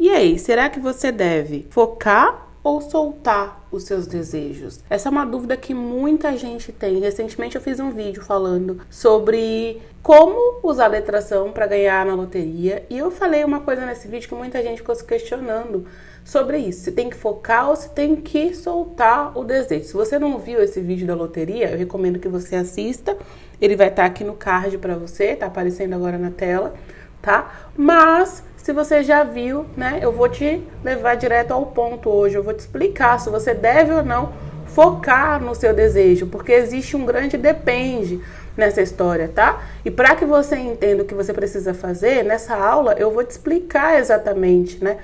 E aí, será que você deve focar ou soltar os seus desejos? Essa é uma dúvida que muita gente tem. Recentemente eu fiz um vídeo falando sobre como usar a letração para ganhar na loteria. E eu falei uma coisa nesse vídeo que muita gente ficou se questionando sobre isso. Se tem que focar ou se tem que soltar o desejo. Se você não viu esse vídeo da loteria, eu recomendo que você assista. Ele vai estar aqui no card para você, tá aparecendo agora na tela, tá? Mas se você já viu, né, eu vou te levar direto ao ponto hoje. Eu vou te explicar se você deve ou não focar no seu desejo, porque existe um grande depende nessa história, tá? E para que você entenda o que você precisa fazer, nessa aula eu vou te explicar exatamente, né,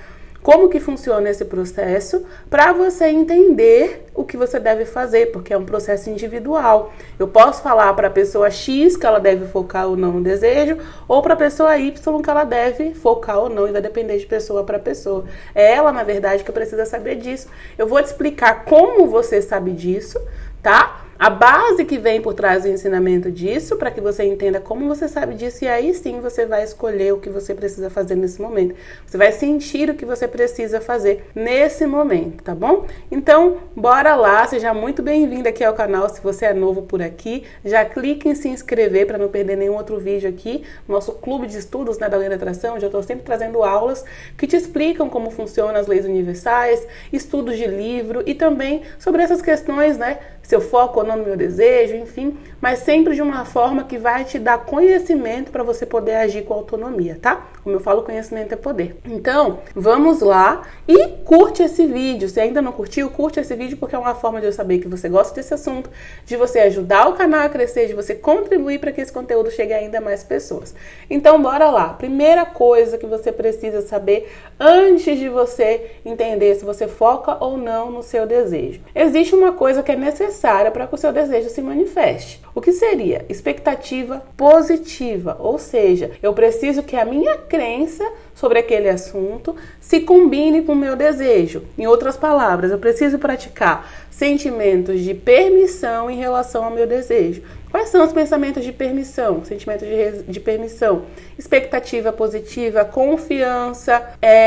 como que funciona esse processo para você entender o que você deve fazer, porque é um processo individual. Eu posso falar para a pessoa X que ela deve focar ou não no desejo, ou para a pessoa Y que ela deve focar ou não, e vai depender de pessoa para pessoa. É ela, na verdade, que precisa saber disso. Eu vou te explicar como você sabe disso, tá? A base que vem por trás do ensinamento disso, para que você entenda como você sabe disso, e aí sim você vai escolher o que você precisa fazer nesse momento. Você vai sentir o que você precisa fazer nesse momento, tá bom? Então, bora lá, seja muito bem-vindo aqui ao canal, se você é novo por aqui. Já clique em se inscrever para não perder nenhum outro vídeo aqui. Nosso clube de estudos, né, da Lei da Atração, onde eu estou sempre trazendo aulas que te explicam como funcionam as leis universais, estudos de livro e também sobre essas questões, né, se eu foco ou não no meu desejo, enfim, mas sempre de uma forma que vai te dar conhecimento para você poder agir com autonomia, tá? Como eu falo, conhecimento é poder. Então, vamos lá e curte esse vídeo. Se ainda não curtiu, curte esse vídeo, porque é uma forma de eu saber que você gosta desse assunto, de você ajudar o canal a crescer, de você contribuir para que esse conteúdo chegue a ainda mais pessoas. Então, bora lá. Primeira coisa que você precisa saber antes de você entender se você foca ou não no seu desejo. Existe uma coisa que é necessária para que o seu desejo se manifeste. O que seria? Expectativa positiva, ou seja, eu preciso que a minha crença sobre aquele assunto se combine com o meu desejo. Em outras palavras, eu preciso praticar sentimentos de permissão em relação ao meu desejo. Quais são os pensamentos de permissão? Sentimentos de permissão. Expectativa positiva, confiança,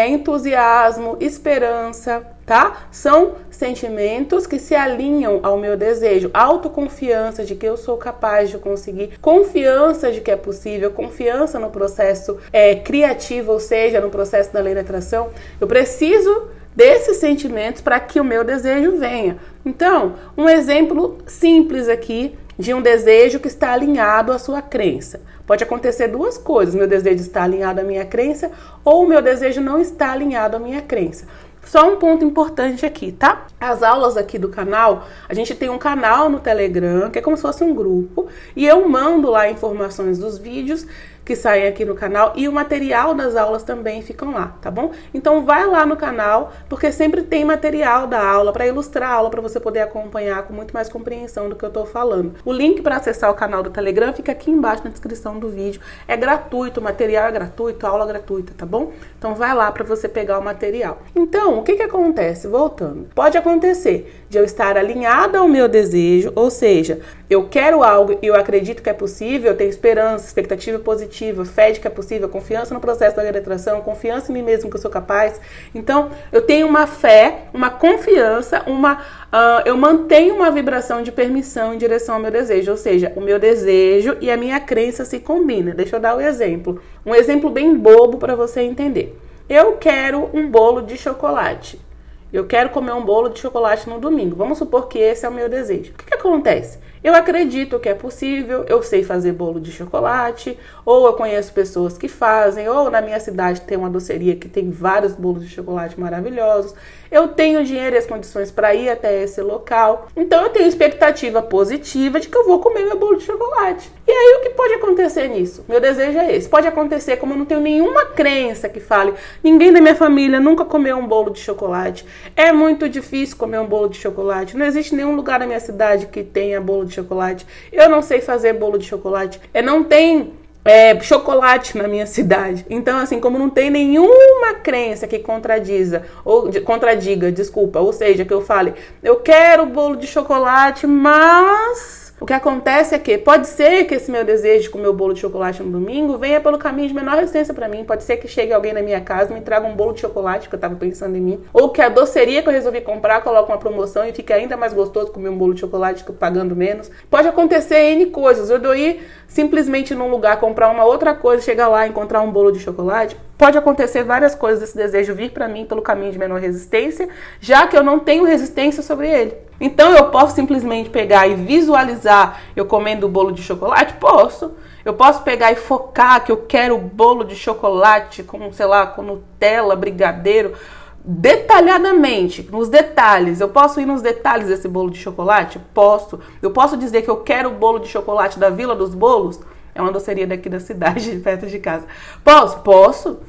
entusiasmo, esperança, tá? São sentimentos que se alinham ao meu desejo. Autoconfiança de que eu sou capaz de conseguir, confiança de que é possível, confiança no processo criativo, ou seja, no processo da lei da atração. Eu preciso desses sentimentos para que o meu desejo venha. Então, um exemplo simples aqui de um desejo que está alinhado à sua crença. Pode acontecer duas coisas: meu desejo está alinhado à minha crença ou o meu desejo não está alinhado à minha crença. Só um ponto importante aqui, tá? As aulas aqui do canal, a gente tem um canal no Telegram, que é como se fosse um grupo, e eu mando lá informações dos vídeos que saem aqui no canal e o material das aulas também ficam lá, tá bom? Então vai lá no canal, porque sempre tem material da aula para ilustrar a aula, para você poder acompanhar com muito mais compreensão do que eu tô falando. O link para acessar o canal do Telegram fica aqui embaixo na descrição do vídeo. É gratuito, o material é gratuito, a aula é gratuita, tá bom? Então vai lá para você pegar o material. Então, o que acontece? Voltando. Pode acontecer de eu estar alinhada ao meu desejo, ou seja, eu quero algo e eu acredito que é possível, eu tenho esperança, expectativa positiva, fé de que é possível, confiança no processo da atração, confiança em mim mesmo que eu sou capaz. Então, eu tenho uma fé, uma confiança, eu mantenho uma vibração de permissão em direção ao meu desejo, ou seja, o meu desejo e a minha crença se combinam. Deixa eu dar um exemplo bem bobo para você entender. Eu quero um bolo de chocolate. Eu quero comer um bolo de chocolate no domingo. Vamos supor que esse é o meu desejo. O que acontece? Eu acredito que é possível, eu sei fazer bolo de chocolate, ou eu conheço pessoas que fazem, ou na minha cidade tem uma doceria que tem vários bolos de chocolate maravilhosos. Eu tenho dinheiro e as condições para ir até esse local. Então eu tenho expectativa positiva de que eu vou comer meu bolo de chocolate. E aí o que pode acontecer nisso? Meu desejo é esse. Pode acontecer, como eu não tenho nenhuma crença que fale, ninguém da minha família nunca comeu um bolo de chocolate. É muito difícil comer um bolo de chocolate. Não existe nenhum lugar na minha cidade que tenha bolo de chocolate. Eu não sei fazer bolo de chocolate. Não tem chocolate na minha cidade. Então, assim, como não tem nenhuma crença que contradiga, ou seja, que eu fale, eu quero bolo de chocolate, mas O que acontece é que pode ser que esse meu desejo de comer o bolo de chocolate no domingo venha pelo caminho de menor resistência para mim. Pode ser que chegue alguém na minha casa e me traga um bolo de chocolate que eu tava pensando em mim. Ou que a doceria que eu resolvi comprar coloque uma promoção e fique ainda mais gostoso comer um bolo de chocolate que eu pagando menos. Pode acontecer N coisas. Eu ir simplesmente num lugar comprar uma outra coisa, chegar lá e encontrar um bolo de chocolate. Pode acontecer várias coisas desse desejo vir para mim pelo caminho de menor resistência, já que eu não tenho resistência sobre ele. Então eu posso simplesmente pegar e visualizar eu comendo o bolo de chocolate? Posso. Eu posso pegar e focar que eu quero o bolo de chocolate com, sei lá, com Nutella, brigadeiro, detalhadamente, nos detalhes. Eu posso ir nos detalhes desse bolo de chocolate? Posso. Eu posso dizer que eu quero o bolo de chocolate da Vila dos Bolos? É uma doceria daqui da cidade, perto de casa. Posso.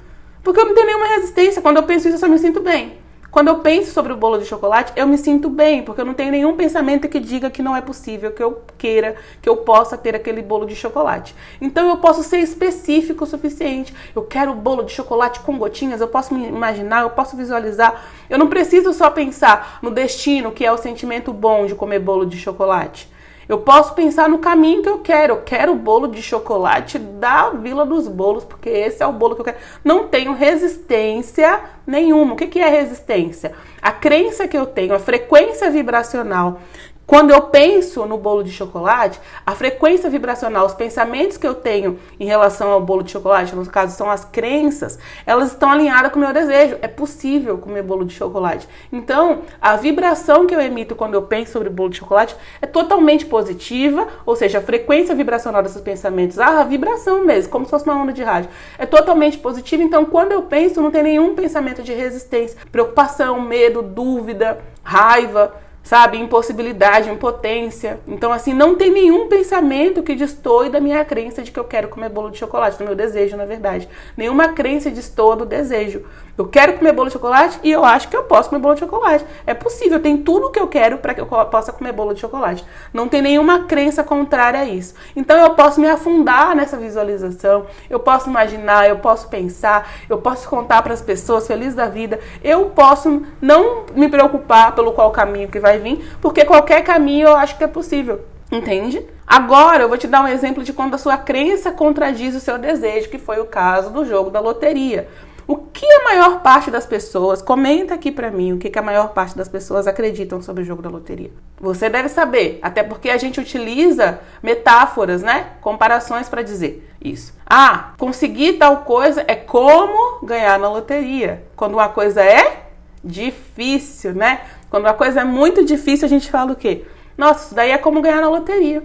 Porque eu não tenho nenhuma resistência. Quando eu penso isso, eu só me sinto bem. Quando eu penso sobre o bolo de chocolate, eu me sinto bem, porque eu não tenho nenhum pensamento que diga que não é possível, que eu queira, que eu possa ter aquele bolo de chocolate. Então eu posso ser específico o suficiente. Eu quero o bolo de chocolate com gotinhas, eu posso me imaginar, eu posso visualizar. Eu não preciso só pensar no destino, que é o sentimento bom de comer bolo de chocolate. Eu posso pensar no caminho que eu quero. Eu quero o bolo de chocolate da Vila dos Bolos, porque esse é o bolo que eu quero. Não tenho resistência nenhuma. O que é resistência? A crença que eu tenho, a frequência vibracional. Quando eu penso no bolo de chocolate, a frequência vibracional, os pensamentos que eu tenho em relação ao bolo de chocolate, no caso são as crenças, elas estão alinhadas com o meu desejo. É possível comer bolo de chocolate. Então, a vibração que eu emito quando eu penso sobre o bolo de chocolate é totalmente positiva, ou seja, a frequência vibracional desses pensamentos, a vibração mesmo, como se fosse uma onda de rádio, é totalmente positiva. Então, quando eu penso, não tem nenhum pensamento de resistência, preocupação, medo, dúvida, raiva, sabe, impossibilidade, impotência. Então, assim, não tem nenhum pensamento que destoe da minha crença de que eu quero comer bolo de chocolate, do meu desejo, na verdade. Nenhuma crença destoa do desejo. Eu quero comer bolo de chocolate e eu acho que eu posso comer bolo de chocolate. É possível, tem tudo o que eu quero para que eu possa comer bolo de chocolate. Não tem nenhuma crença contrária a isso. Então, eu posso me afundar nessa visualização, eu posso imaginar, eu posso pensar, eu posso contar para as pessoas, feliz da vida. Eu posso não me preocupar pelo qual caminho que vai vir, porque qualquer caminho eu acho que é possível, entende? Agora eu vou te dar um exemplo de quando a sua crença contradiz o seu desejo, que foi o caso do jogo da loteria. O que a maior parte das pessoas, comenta aqui pra mim, o que a maior parte das pessoas acreditam sobre o jogo da loteria. Você deve saber, até porque a gente utiliza metáforas, né? Comparações para dizer isso. Ah, conseguir tal coisa é como ganhar na loteria. Quando uma coisa é difícil, né? Quando a coisa é muito difícil, a gente fala o quê? Nossa, isso daí é como ganhar na loteria.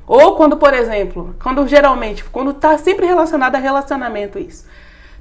Ou quando, por exemplo, quando tá sempre relacionado a relacionamento isso.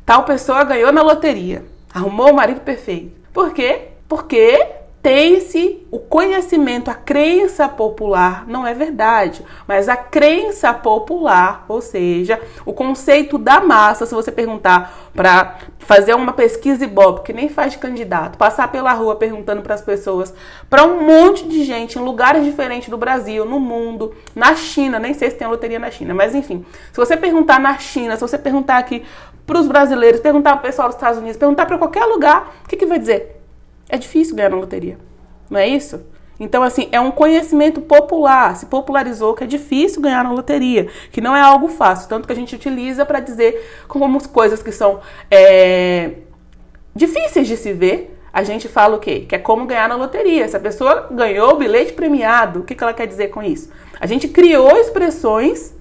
Tal pessoa ganhou na loteria, arrumou o marido perfeito. Por quê? Porque tem-se o conhecimento, a crença popular, não é verdade, mas a crença popular, ou seja, o conceito da massa, se você perguntar para fazer uma pesquisa Ibope, que nem faz de candidato, passar pela rua perguntando para as pessoas, para um monte de gente em lugares diferentes do Brasil, no mundo, na China, nem sei se tem loteria na China, mas enfim, se você perguntar na China, se você perguntar aqui para os brasileiros, perguntar para o pessoal dos Estados Unidos, perguntar para qualquer lugar, o que vai dizer? É difícil ganhar na loteria, não é isso? Então, assim, é um conhecimento popular, se popularizou que é difícil ganhar na loteria, que não é algo fácil, tanto que a gente utiliza para dizer como coisas que são difíceis de se ver, a gente fala o quê? Que é como ganhar na loteria. Se a pessoa ganhou o bilhete premiado, o que ela quer dizer com isso? A gente criou expressões,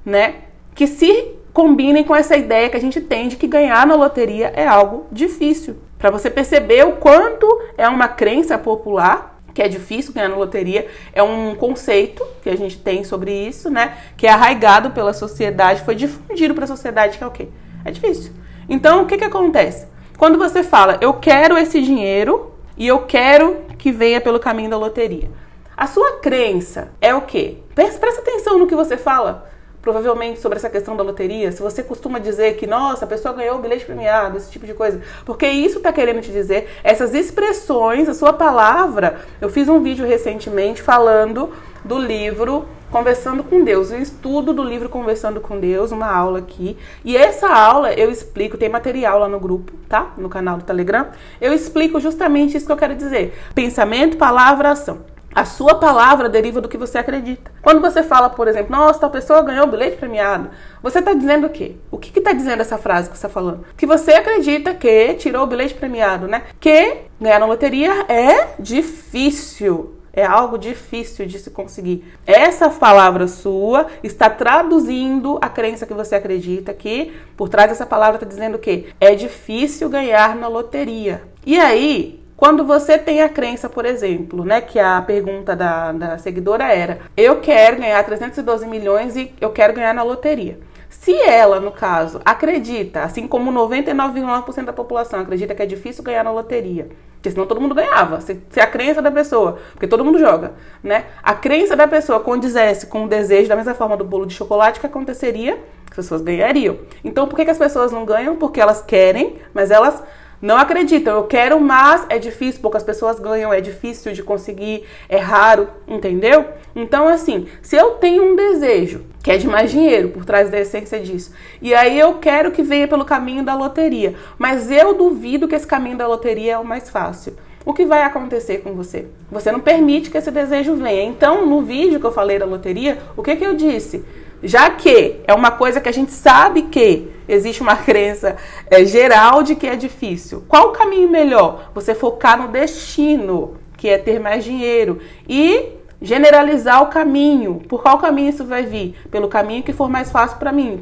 né, que se combinem com essa ideia que a gente tem de que ganhar na loteria é algo difícil. Para você perceber o quanto é uma crença popular, que é difícil ganhar na loteria, é um conceito que a gente tem sobre isso, né? Que é arraigado pela sociedade, foi difundido para a sociedade, que é o quê? É difícil. Então, o que acontece? Quando você fala, eu quero esse dinheiro e eu quero que venha pelo caminho da loteria. A sua crença é o quê? Presta atenção no que você fala. Provavelmente sobre essa questão da loteria, se você costuma dizer que, nossa, a pessoa ganhou o bilhete premiado, esse tipo de coisa, porque isso está querendo te dizer, essas expressões, a sua palavra. Eu fiz um vídeo recentemente falando do livro Conversando com Deus, o estudo do livro Conversando com Deus, uma aula aqui, e essa aula eu explico, tem material lá no grupo, tá? No canal do Telegram, eu explico justamente isso que eu quero dizer, pensamento, palavra, ação. A sua palavra deriva do que você acredita. Quando você fala, por exemplo, nossa, tal pessoa ganhou um bilhete premiado, você está dizendo o quê? O que está dizendo essa frase que você está falando? Que você acredita que tirou o bilhete premiado, né? Que ganhar na loteria é difícil. É algo difícil de se conseguir. Essa palavra sua está traduzindo a crença que você acredita, que por trás dessa palavra está dizendo o quê? É difícil ganhar na loteria. E aí, quando você tem a crença, por exemplo, né, que a pergunta da seguidora era: eu quero ganhar 312 milhões e eu quero ganhar na loteria. Se ela, no caso, acredita, assim como 99,9% da população acredita que é difícil ganhar na loteria, porque senão todo mundo ganhava, se a crença da pessoa, porque todo mundo joga, né? A crença da pessoa condizesse com o desejo, da mesma forma do bolo de chocolate, que aconteceria? As pessoas ganhariam. Então, por que as pessoas não ganham? Porque elas querem, mas elas não acreditam. Eu quero, mas é difícil, poucas pessoas ganham, é difícil de conseguir, é raro, entendeu? Então, assim, se eu tenho um desejo, que é de mais dinheiro por trás da essência disso, e aí eu quero que venha pelo caminho da loteria, mas eu duvido que esse caminho da loteria é o mais fácil. O que vai acontecer com você? Você não permite que esse desejo venha. Então, no vídeo que eu falei da loteria, o que eu disse? Já que é uma coisa que a gente sabe que existe uma crença geral de que é difícil, qual o caminho melhor? Você focar no destino, que é ter mais dinheiro, e generalizar o caminho. Por qual caminho isso vai vir? Pelo caminho que for mais fácil para mim,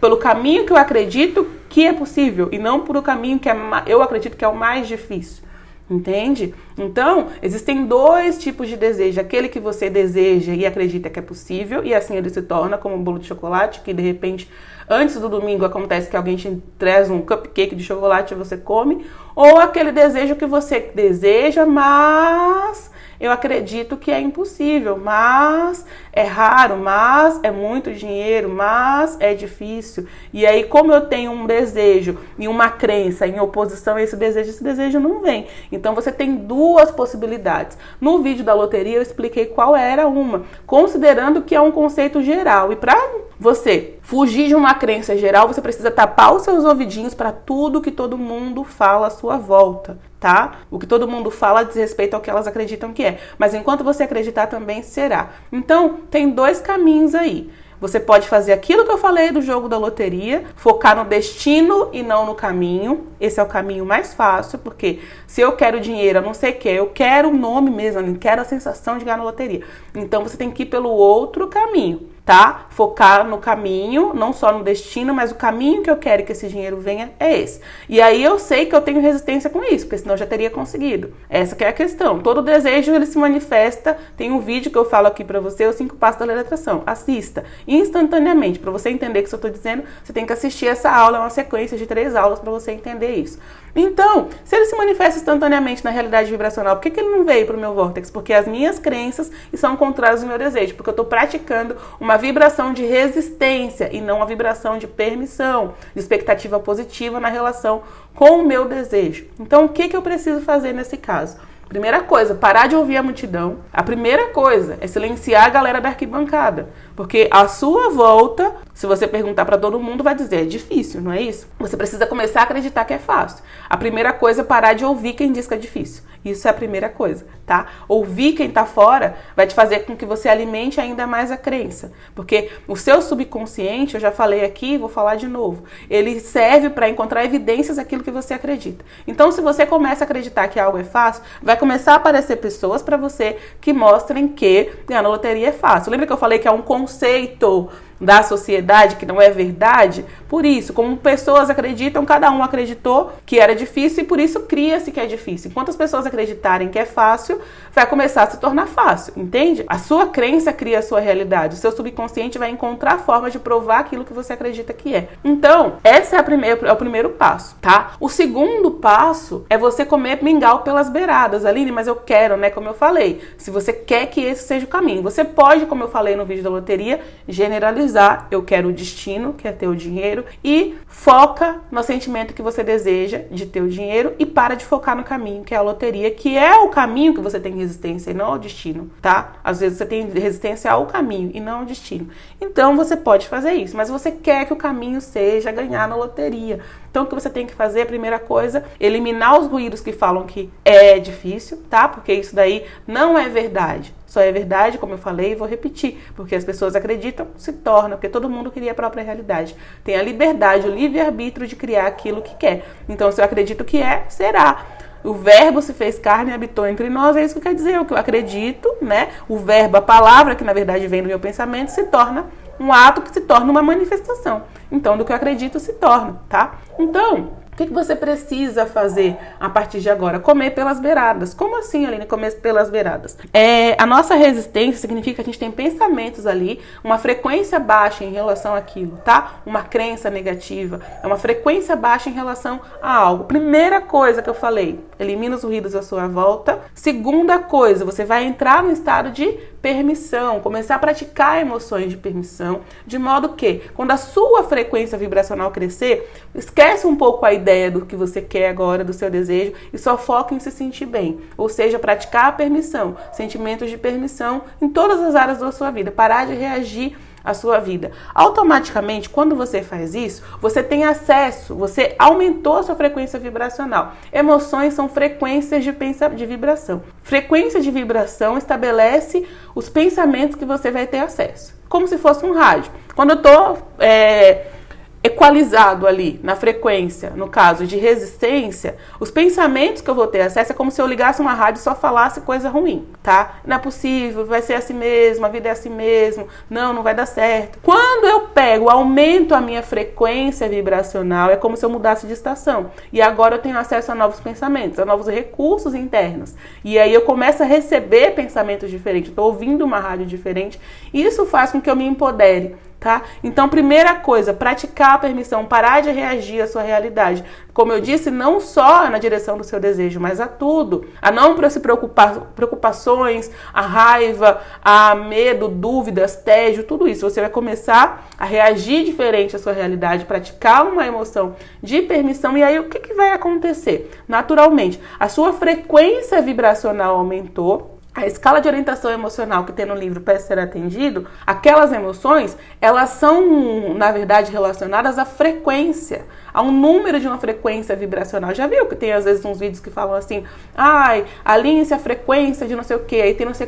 pelo caminho que eu acredito que é possível, e não por o caminho que eu acredito que é o mais difícil. Entende? Então, existem dois tipos de desejo. Aquele que você deseja e acredita que é possível, e assim ele se torna como um bolo de chocolate, que de repente, antes do domingo, acontece que alguém te traz um cupcake de chocolate e você come. Ou aquele desejo que você deseja, mas eu acredito que é impossível, mas é raro, mas é muito dinheiro, mas é difícil. E aí, como eu tenho um desejo e uma crença em oposição a esse desejo não vem. Então, você tem duas possibilidades. No vídeo da loteria, eu expliquei qual era uma, considerando que é um conceito geral. E para você fugir de uma crença geral, você precisa tapar os seus ouvidinhos para tudo que todo mundo fala à sua volta, tá? O que todo mundo fala diz respeito ao que elas acreditam que é. Mas enquanto você acreditar, também será. Então, tem dois caminhos aí. Você pode fazer aquilo que eu falei do jogo da loteria, focar no destino e não no caminho. Esse é o caminho mais fácil, porque se eu quero dinheiro, eu não sei o que, eu quero o nome mesmo, eu não quero a sensação de ganhar na loteria. Então, você tem que ir pelo outro caminho, tá? Focar no caminho, não só no destino, mas o caminho que eu quero que esse dinheiro venha é esse. E aí eu sei que eu tenho resistência com isso, porque senão eu já teria conseguido. Essa que é a questão. Todo desejo, ele se manifesta. Tem um vídeo que eu falo aqui pra você, os 5 passos da lei da atração. Assista instantaneamente. Pra você entender o que eu tô dizendo, você tem que assistir essa aula, é uma sequência de 3 aulas pra você entender isso. Então, se ele se manifesta instantaneamente na realidade vibracional, por que ele não veio pro meu vórtex? Porque as minhas crenças são contrárias ao meu desejo, porque eu tô praticando uma vibração de resistência e não uma vibração de permissão, de expectativa positiva na relação com o meu desejo. Então, o que eu preciso fazer nesse caso? Primeira coisa, parar de ouvir a multidão. A primeira coisa é silenciar a galera da arquibancada. Porque a sua volta, se você perguntar para todo mundo, vai dizer, é difícil, não é isso? Você precisa começar a acreditar que é fácil. A primeira coisa é parar de ouvir quem diz que é difícil. Isso é a primeira coisa, tá? Ouvir quem tá fora vai te fazer com que você alimente ainda mais a crença. Porque o seu subconsciente, eu já falei aqui, vou falar de novo, ele serve para encontrar evidências daquilo que você acredita. Então, se você começa a acreditar que algo é fácil, vai começar a aparecer pessoas para você que mostrem que ganhar na loteria é fácil. Lembra que eu falei que é um conceito da sociedade que não é verdade? Por isso, como pessoas acreditam, cada um acreditou que era difícil e por isso cria-se que é difícil. Enquanto as pessoas acreditarem que é fácil, vai começar a se tornar fácil, entende? A sua crença cria a sua realidade. O seu subconsciente vai encontrar formas de provar aquilo que você acredita que é. Então, esse é o primeiro passo, tá? O segundo passo é você comer mingau pelas beiradas. Aline, mas eu quero, né? Como eu falei, se você quer que esse seja o caminho, você pode, como eu falei no vídeo da loteria, generalizar. visualizar, eu quero o destino, que é ter o dinheiro, e foca no sentimento que você deseja de ter o dinheiro e para de focar no caminho, que é a loteria, que é o caminho que você tem resistência e não ao destino, tá? Às vezes você tem resistência ao caminho e não ao destino. Então você pode fazer isso, mas você quer que o caminho seja ganhar na loteria. Então o que você tem que fazer, a primeira coisa, eliminar os ruídos que falam que é difícil, tá? Porque isso daí não é verdade. Só é verdade, como eu falei, e vou repetir, porque as pessoas acreditam, se torna, porque todo mundo cria a própria realidade. Tem a liberdade, o livre-arbítrio de criar aquilo que quer. Então, se eu acredito que é, será. O verbo se fez carne e habitou entre nós, é isso que quer dizer, o que eu acredito, né? O verbo, a palavra, que na verdade vem do meu pensamento, se torna um ato que se torna uma manifestação. Então, do que eu acredito se torna, tá? Então, o que você precisa fazer a partir de agora? Comer pelas beiradas. Como assim, Aline, comer pelas beiradas? A nossa resistência significa que a gente tem pensamentos ali, uma frequência baixa em relação àquilo, tá? Uma crença negativa, é uma frequência baixa em relação a algo. Primeira coisa que eu falei, elimina os ruídos à sua volta. Segunda coisa, você vai entrar no estado de permissão, começar a praticar emoções de permissão, de modo que, quando a sua frequência vibracional crescer, esquece um pouco a ideia do que você quer agora, do seu desejo, e só foca em se sentir bem. Ou seja, praticar a permissão, sentimentos de permissão em todas as áreas da sua vida, parar de reagir à sua vida. Automaticamente, quando você faz isso, você tem acesso, você aumentou a sua frequência vibracional. Emoções são frequências de vibração. Frequência de vibração estabelece os pensamentos que você vai ter acesso. Como se fosse um rádio. Quando eu estou equalizado ali na frequência, no caso de resistência, os pensamentos que eu vou ter acesso é como se eu ligasse uma rádio e só falasse coisa ruim, tá? Não é possível, vai ser assim mesmo, a vida é assim mesmo, não vai dar certo. Quando eu pego, aumento a minha frequência vibracional, é como se eu mudasse de estação. E agora eu tenho acesso a novos pensamentos, a novos recursos internos. E aí eu começo a receber pensamentos diferentes, estou ouvindo uma rádio diferente. Isso faz com que eu me empodere. Tá? Então, primeira coisa, praticar a permissão, parar de reagir à sua realidade. Como eu disse, não só na direção do seu desejo, mas a tudo. A não se preocupar, preocupações, a raiva, a medo, dúvidas, tédio, tudo isso. Você vai começar a reagir diferente à sua realidade, praticar uma emoção de permissão. E aí, o que vai acontecer? Naturalmente, a sua frequência vibracional aumentou. A escala de orientação emocional que tem no livro Para Ser Atendido, aquelas emoções, elas são, na verdade, relacionadas à frequência, a um número de uma frequência vibracional. Já viu que tem, às vezes, uns vídeos que falam assim, alinhe-se a frequência de não sei o que, aí tem não sei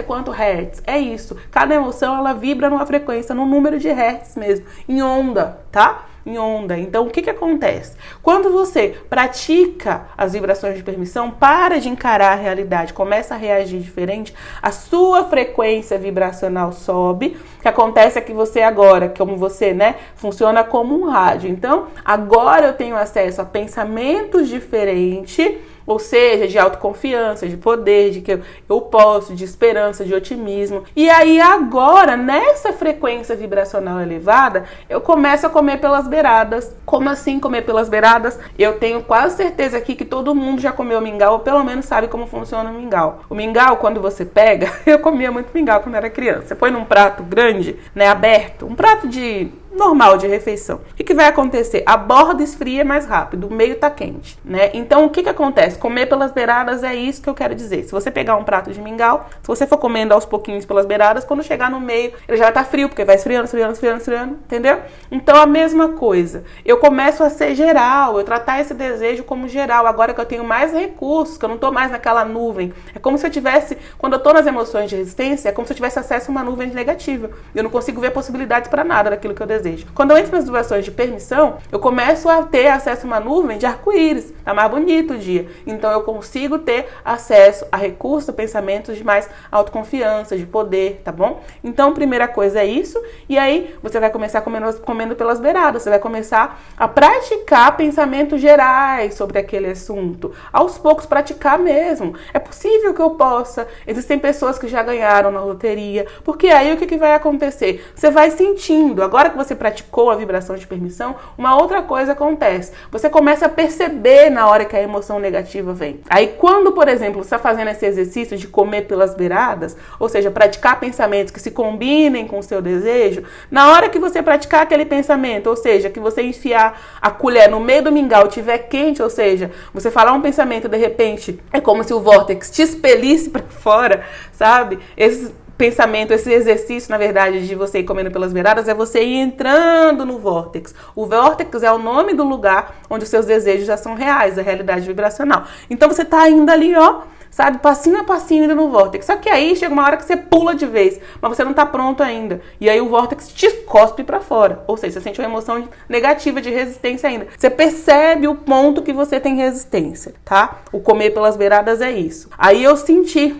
quanto hertz. É isso. Cada emoção, ela vibra numa frequência, num número de hertz mesmo, em onda, tá? Em onda. Então, o que acontece? Quando você pratica as vibrações de permissão, para de encarar a realidade, começa a reagir diferente, a sua frequência vibracional sobe. O que acontece é que você agora, como você, funciona como um rádio. Então, agora eu tenho acesso a pensamentos diferentes, ou seja, de autoconfiança, de poder, de que eu posso, de esperança, de otimismo. E aí agora, nessa frequência vibracional elevada, eu começo a comer pelas beiradas. Como assim comer pelas beiradas? Eu tenho quase certeza aqui que todo mundo já comeu mingau, ou pelo menos sabe como funciona o mingau. O mingau, quando você pega, eu comia muito mingau quando era criança. Você põe num prato grande, aberto, um prato normal de refeição. O que vai acontecer? A borda esfria mais rápido, o meio tá quente, Então, o que acontece? Comer pelas beiradas é isso que eu quero dizer. Se você pegar um prato de mingau, se você for comendo aos pouquinhos pelas beiradas, quando chegar no meio, ele já vai estar frio, porque vai esfriando, entendeu? Então, a mesma coisa. Eu começo a ser geral, eu tratar esse desejo como geral, agora que eu tenho mais recursos, que eu não tô mais naquela nuvem. É como se eu tivesse, quando eu tô nas emoções de resistência, é como se eu tivesse acesso a uma nuvem negativa. Eu não consigo ver possibilidades para nada daquilo que eu desejo. Quando eu entro nas vibrações de permissão, eu começo a ter acesso a uma nuvem de arco-íris. Tá mais bonito o dia. Então eu consigo ter acesso a recursos, pensamentos de mais autoconfiança, de poder, tá bom? Então, primeira coisa é isso. E aí você vai começar comendo pelas beiradas. Você vai começar a praticar pensamentos gerais sobre aquele assunto. Aos poucos praticar mesmo. É possível que eu possa. Existem pessoas que já ganharam na loteria. Porque aí o que vai acontecer? Você vai sentindo. Agora que você você praticou a vibração de permissão, uma outra coisa acontece. Você começa a perceber na hora que a emoção negativa vem. Aí quando, por exemplo, você está fazendo esse exercício de comer pelas beiradas, ou seja, praticar pensamentos que se combinem com o seu desejo, na hora que você praticar aquele pensamento, ou seja, que você enfiar a colher no meio do mingau e estiver quente, ou seja, você falar um pensamento de repente, é como se o vórtex te expelisse para fora, sabe? Esse pensamento, esse exercício, na verdade, de você ir comendo pelas beiradas, é você ir entrando no vórtex. O vórtex é o nome do lugar onde os seus desejos já são reais, a realidade vibracional. Então você tá indo ali, ó, sabe, passinho a passinho indo no vórtex. Só que aí chega uma hora que você pula de vez, mas você não tá pronto ainda. E aí o vórtex te cospe pra fora. Ou seja, você sente uma emoção negativa de resistência ainda. Você percebe o ponto que você tem resistência, tá? O comer pelas beiradas é isso. Aí eu senti,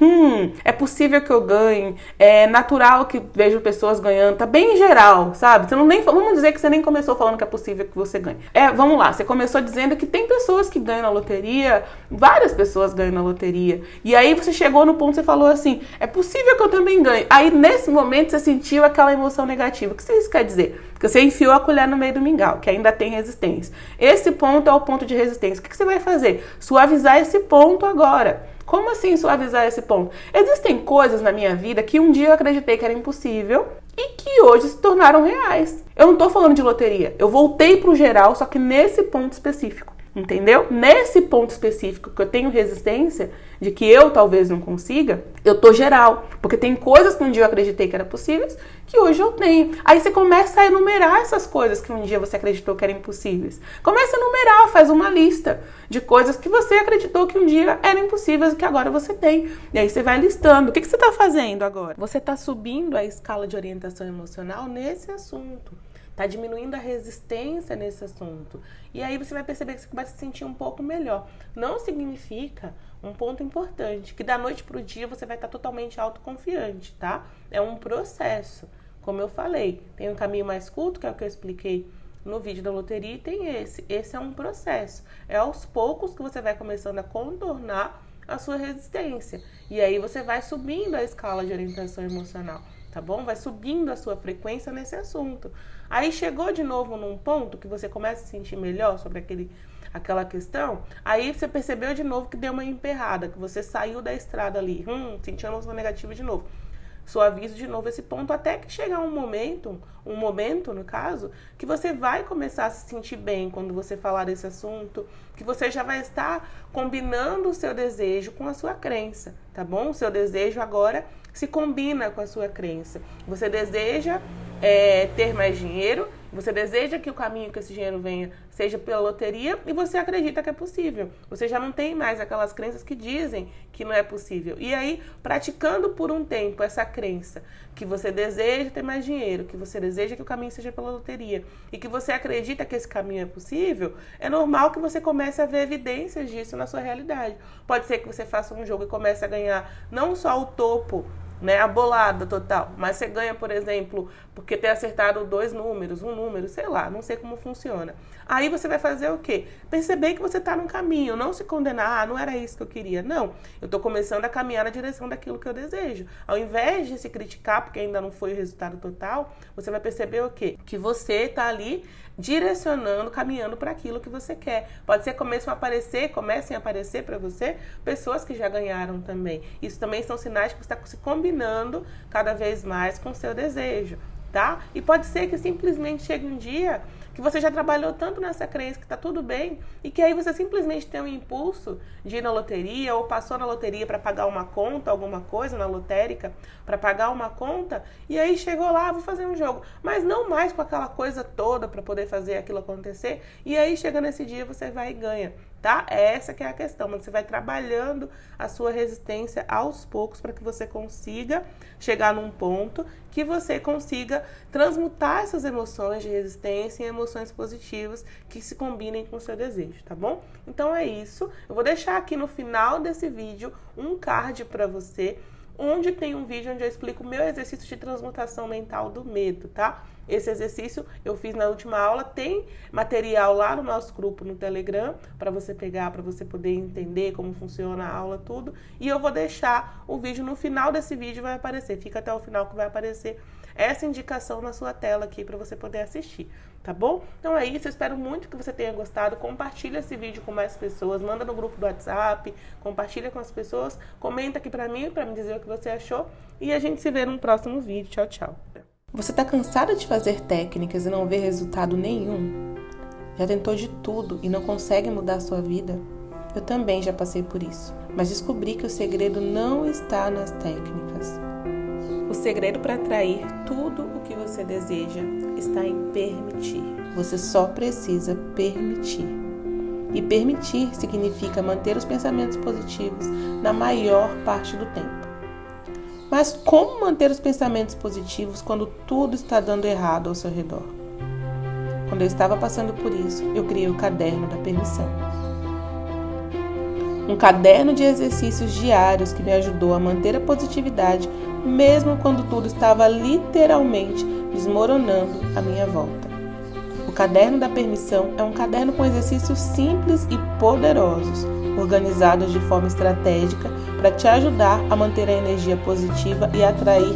é possível que eu ganhe, é natural que vejo pessoas ganhando, tá bem geral, sabe? Você não nem, vamos dizer que você nem começou falando que é possível que você ganhe. Vamos lá, você começou dizendo que tem pessoas que ganham na loteria, várias pessoas ganham na loteria. E aí você chegou no ponto que você falou assim, é possível que eu também ganhe. Aí nesse momento você sentiu aquela emoção negativa. O que isso quer dizer? Que você enfiou a colher no meio do mingau, que ainda tem resistência. Esse ponto é o ponto de resistência. O que você vai fazer? Suavizar esse ponto agora. Como assim suavizar esse ponto? Existem coisas na minha vida que um dia eu acreditei que era impossível e que hoje se tornaram reais. Eu não tô falando de loteria. Eu voltei pro geral, só que nesse ponto específico. Entendeu? Nesse ponto específico que eu tenho resistência, de que eu talvez não consiga, eu tô geral. Porque tem coisas que um dia eu acreditei que eram possíveis, que hoje eu tenho. Aí você começa a enumerar essas coisas que um dia você acreditou que eram impossíveis. Começa a enumerar, faz uma lista de coisas que você acreditou que um dia eram impossíveis e que agora você tem. E aí você vai listando. O que você tá fazendo agora? Você tá subindo a escala de orientação emocional nesse assunto. Tá diminuindo a resistência nesse assunto. E aí você vai perceber que você vai se sentir um pouco melhor. Não significa, um ponto importante, que da noite pro dia você vai estar totalmente autoconfiante, tá? É um processo. Como eu falei, tem um caminho mais curto, que é o que eu expliquei no vídeo da loteria, e tem esse. Esse é um processo. É aos poucos que você vai começando a contornar a sua resistência. E aí você vai subindo a escala de orientação emocional. Tá bom? Vai subindo a sua frequência nesse assunto. Aí chegou de novo num ponto que você começa a se sentir melhor sobre aquela questão, aí você percebeu de novo que deu uma emperrada, que você saiu da estrada ali, sentiu emoção negativa de novo. Suavizo de novo esse ponto até que chegar um momento no caso, que você vai começar a se sentir bem quando você falar desse assunto, que você já vai estar combinando o seu desejo com a sua crença, tá bom? O seu desejo agora se combina com a sua crença. Você deseja ter mais dinheiro, você deseja que o caminho que esse dinheiro venha seja pela loteria e você acredita que é possível. Você já não tem mais aquelas crenças que dizem que não é possível. E aí, praticando por um tempo essa crença que você deseja ter mais dinheiro, que você deseja que o caminho seja pela loteria e que você acredita que esse caminho é possível, é normal que você comece a ver evidências disso na sua realidade. Pode ser que você faça um jogo e comece a ganhar não só o topo, né, a bolada total, mas você ganha, por exemplo, porque ter acertado dois números, um número, sei lá, não sei como funciona. Aí você vai fazer o quê? Perceber que você está num caminho, não se condenar, não era isso que eu queria. Não, eu estou começando a caminhar na direção daquilo que eu desejo. Ao invés de se criticar, porque ainda não foi o resultado total, você vai perceber o quê? Que você está ali direcionando, caminhando para aquilo que você quer. Pode ser que comecem a aparecer para você pessoas que já ganharam também. Isso também são sinais que você está se combinando cada vez mais com o seu desejo, tá? E pode ser que simplesmente chegue um dia que você já trabalhou tanto nessa crença que tá tudo bem e que aí você simplesmente tem um impulso de ir na loteria ou passou na loteria para pagar uma conta, alguma coisa na lotérica, para pagar uma conta e aí chegou lá, vou fazer um jogo, mas não mais com aquela coisa toda para poder fazer aquilo acontecer e aí chega nesse dia você vai e ganha, tá? Essa que é a questão, mas você vai trabalhando a sua resistência aos poucos para que você consiga chegar num ponto que você consiga transmutar essas emoções de resistência em emoções positivas que se combinem com o seu desejo, tá bom? Então é isso. Eu vou deixar aqui no final desse vídeo um card para você onde tem um vídeo onde eu explico o meu exercício de transmutação mental do medo, tá? Esse exercício eu fiz na última aula, tem material lá no nosso grupo no Telegram para você pegar, para você poder entender como funciona a aula, tudo. E eu vou deixar o vídeo no final desse vídeo, vai aparecer, fica até o final que vai aparecer essa indicação na sua tela aqui para você poder assistir, tá bom? Então é isso, eu espero muito que você tenha gostado, compartilha esse vídeo com mais pessoas, manda no grupo do WhatsApp, compartilha com as pessoas, comenta aqui para mim dizer o que você achou e a gente se vê num próximo vídeo. Tchau, tchau. Você tá cansada de fazer técnicas e não ver resultado nenhum? Já tentou de tudo e não consegue mudar a sua vida? Eu também já passei por isso, mas descobri que o segredo não está nas técnicas. O segredo para atrair tudo o que você deseja está em permitir. Você só precisa permitir. E permitir significa manter os pensamentos positivos na maior parte do tempo. Mas como manter os pensamentos positivos quando tudo está dando errado ao seu redor? Quando eu estava passando por isso, eu criei o Caderno da Permissão. Um caderno de exercícios diários que me ajudou a manter a positividade, mesmo quando tudo estava literalmente desmoronando à minha volta. O Caderno da Permissão é um caderno com exercícios simples e poderosos, organizados de forma estratégica para te ajudar a manter a energia positiva e atrair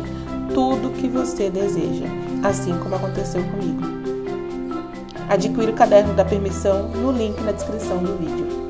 tudo que você deseja, assim como aconteceu comigo. Adquira o Caderno da Permissão no link na descrição do vídeo.